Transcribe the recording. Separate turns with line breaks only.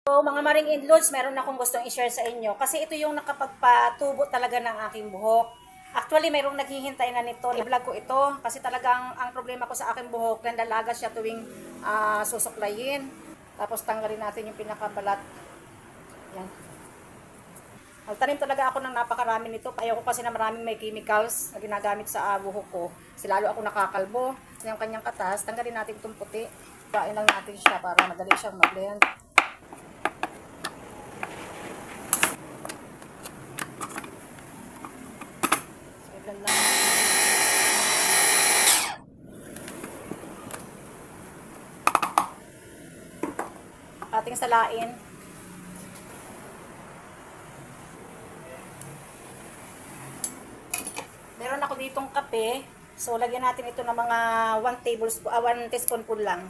So, mga maring inloads, meron akong gustong i-share sa inyo. Kasi ito yung nakapagpatubo talaga ng aking buhok. Actually, mayroong naghihintay na nito. I-vlog ko ito kasi talagang ang problema ko sa aking buhok, nandalaga siya tuwing susuklayin. Tapos tanggalin natin yung pinakabalat. Yan. Nagtanim talaga ako ng napakarami nito. Ayaw ko kasi na maraming may chemicals na ginagamit sa buhok ko. Kasi lalo ako nakakalbo. Yung kanyang katas, tanggalin natin itong puti. Kain lang natin siya para madali siyang mag-blend. Ating salain. Meron ako ditong kape. So, lagyan natin ito ng mga 1 teaspoon lang.